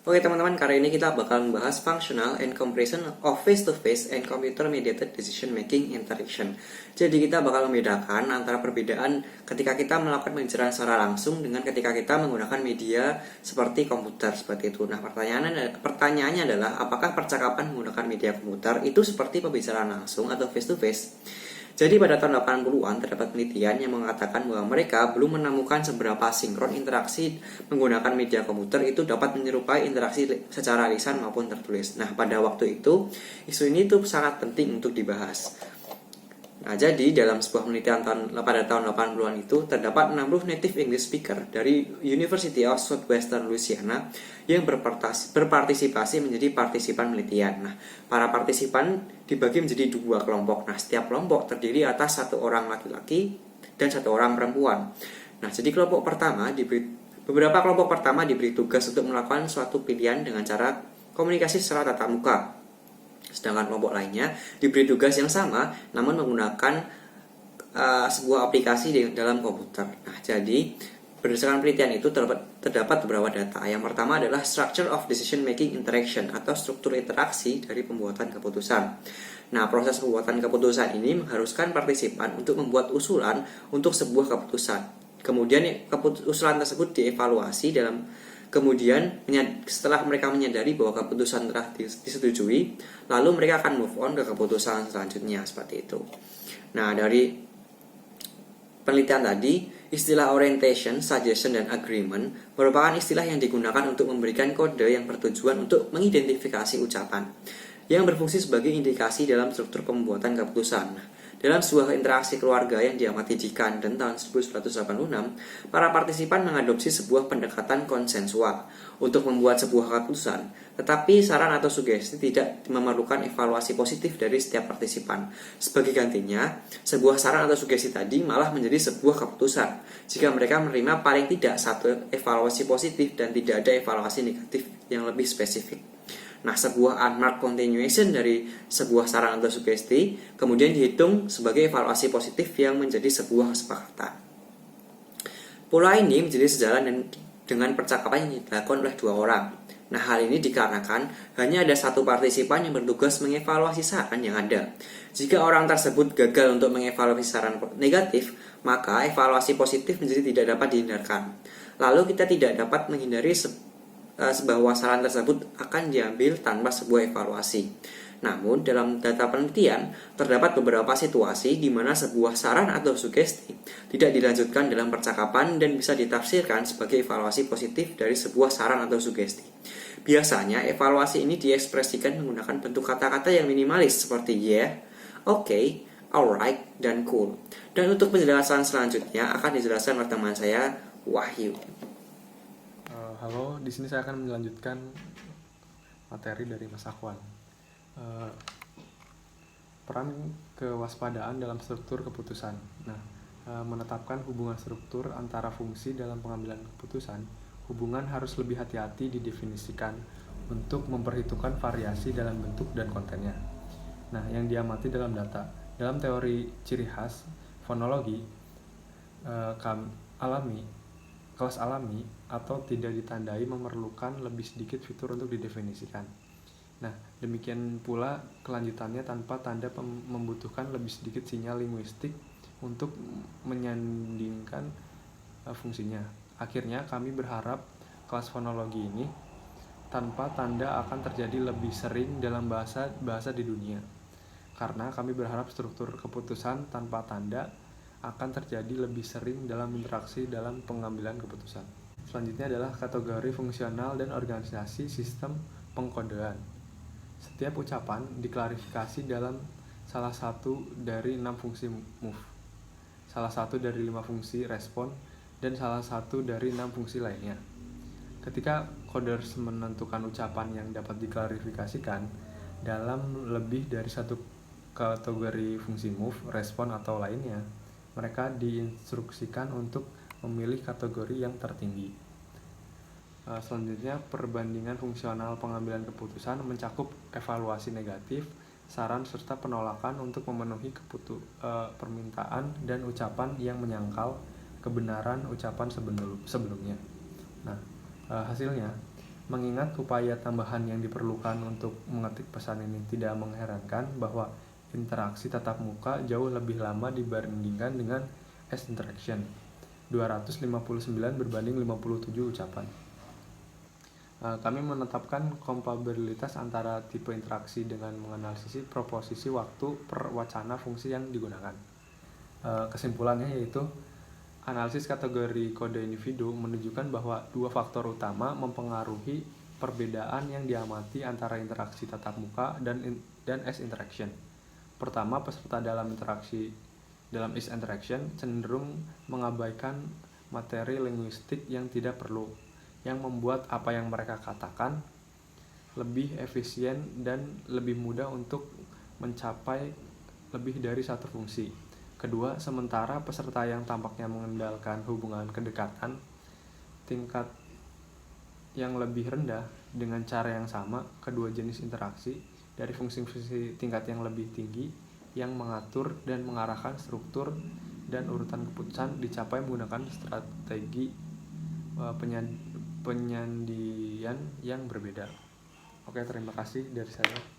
Oke teman-teman, kali ini kita bakal membahas functional and comparison of face-to-face and computer-mediated decision-making interaction. Jadi kita bakal membedakan antara perbedaan ketika kita melakukan pembicaraan secara langsung dengan ketika kita menggunakan media seperti komputer, seperti itu. Nah, pertanyaannya adalah apakah percakapan menggunakan media komputer itu seperti pembicaraan langsung atau face-to-face? Jadi pada tahun 80-an terdapat penelitian yang mengatakan bahwa mereka belum menemukan seberapa sinkron interaksi menggunakan media komputer itu dapat menyerupai interaksi secara lisan maupun tertulis. Nah, pada waktu itu, isu ini tuh sangat penting untuk dibahas. Nah, jadi dalam sebuah penelitian pada tahun 80-an itu terdapat 60 native English speaker dari University of Southwestern Louisiana yang berpartisipasi menjadi partisipan penelitian. Nah, para partisipan dibagi menjadi dua kelompok. Nah, setiap kelompok terdiri atas satu orang laki-laki dan satu orang perempuan. Nah, jadi beberapa kelompok pertama diberi tugas untuk melakukan suatu pilihan dengan cara komunikasi secara tatap muka. Sedangkan kelompok lainnya diberi tugas yang sama namun menggunakan sebuah aplikasi di dalam komputer. Nah, jadi berdasarkan penelitian itu terdapat beberapa data. Yang pertama adalah structure of decision making interaction atau struktur interaksi dari pembuatan keputusan. Nah, proses pembuatan keputusan ini mengharuskan partisipan untuk membuat usulan untuk sebuah keputusan. Kemudian usulan tersebut dievaluasi setelah mereka menyadari bahwa keputusan telah disetujui, lalu mereka akan move on ke keputusan selanjutnya, seperti itu. Nah, dari penelitian tadi, istilah orientation, suggestion, dan agreement merupakan istilah yang digunakan untuk memberikan kode yang bertujuan untuk mengidentifikasi ucapan yang berfungsi sebagai indikasi dalam struktur pembuatan keputusan. Dalam sebuah interaksi keluarga yang diamati di Camden tahun 1986, para partisipan mengadopsi sebuah pendekatan konsensual untuk membuat sebuah keputusan, tetapi saran atau sugesti tidak memerlukan evaluasi positif dari setiap partisipan. Sebagai gantinya, sebuah saran atau sugesti tadi malah menjadi sebuah keputusan jika mereka menerima paling tidak satu evaluasi positif dan tidak ada evaluasi negatif yang lebih spesifik. Nah, sebuah unmarked continuation dari sebuah saran atau sugesti kemudian dihitung sebagai evaluasi positif yang menjadi sebuah kesepakatan. Pola ini menjadi sejalan dengan percakapan yang dilakukan oleh dua orang. Nah, hal ini dikarenakan hanya ada satu partisipan yang bertugas mengevaluasi saran yang ada. Jika orang tersebut gagal untuk mengevaluasi saran negatif, maka evaluasi positif menjadi tidak dapat dihindarkan. Lalu kita tidak dapat menghindari bahwa saran tersebut akan diambil tanpa sebuah evaluasi. Namun, dalam data penelitian, terdapat beberapa situasi di mana sebuah saran atau sugesti tidak dilanjutkan dalam percakapan dan bisa ditafsirkan sebagai evaluasi positif dari sebuah saran atau sugesti. Biasanya, evaluasi ini diekspresikan menggunakan bentuk kata-kata yang minimalis seperti yeah, okay, alright, dan cool. Dan untuk penjelasan selanjutnya akan dijelaskan oleh teman saya, Wahyu. Halo, di sini saya akan melanjutkan materi dari Mas Akwan. Peran kewaspadaan dalam struktur keputusan. Nah, menetapkan hubungan struktur antara fungsi dalam pengambilan keputusan, hubungan harus lebih hati-hati didefinisikan untuk memperhitungkan variasi dalam bentuk dan kontennya. Nah, yang diamati dalam data. Dalam teori ciri khas fonologi, kelas alami atau tidak ditandai memerlukan lebih sedikit fitur untuk didefinisikan. Nah, demikian pula kelanjutannya tanpa tanda membutuhkan lebih sedikit sinyal linguistik untuk menyandingkan fungsinya. Akhirnya kami berharap kelas fonologi ini tanpa tanda akan terjadi lebih sering dalam bahasa di dunia. Karena kami berharap struktur keputusan tanpa tanda akan terjadi lebih sering dalam interaksi dalam pengambilan keputusan. Selanjutnya adalah kategori fungsional dan organisasi sistem pengkodean. Setiap ucapan diklarifikasi dalam salah satu dari 6 fungsi move, salah satu dari 5 fungsi respon, dan salah satu dari 6 fungsi lainnya. Ketika coders menentukan ucapan yang dapat diklarifikasikan dalam lebih dari satu kategori fungsi move, respon, atau lainnya, mereka diinstruksikan untuk memilih kategori yang tertinggi. Selanjutnya, perbandingan fungsional pengambilan keputusan mencakup evaluasi negatif, saran, serta penolakan untuk memenuhi permintaan dan ucapan yang menyangkal kebenaran ucapan sebelumnya. Nah, hasilnya Mengingat upaya tambahan yang diperlukan untuk mengetik pesan ini, tidak mengherankan bahwa interaksi tatap muka jauh lebih lama dibandingkan dengan S-interaction, 259 berbanding 57 ucapan. Kami menetapkan kompatibilitas antara tipe interaksi dengan menganalisis proposisi waktu per wacana fungsi yang digunakan. Kesimpulannya yaitu analisis kategori kode individu menunjukkan bahwa dua faktor utama mempengaruhi perbedaan yang diamati antara interaksi tatap muka dan S-interaction. Pertama, peserta dalam S-interaction cenderung mengabaikan materi linguistik yang tidak perlu, yang membuat apa yang mereka katakan lebih efisien dan lebih mudah untuk mencapai lebih dari satu fungsi. Kedua, sementara peserta yang tampaknya mengandalkan hubungan kedekatan tingkat yang lebih rendah dengan cara yang sama, kedua jenis interaksi dari fungsi-fungsi tingkat yang lebih tinggi yang mengatur dan mengarahkan struktur dan urutan keputusan dicapai menggunakan strategi penyandian yang berbeda. Oke, terima kasih dari saya.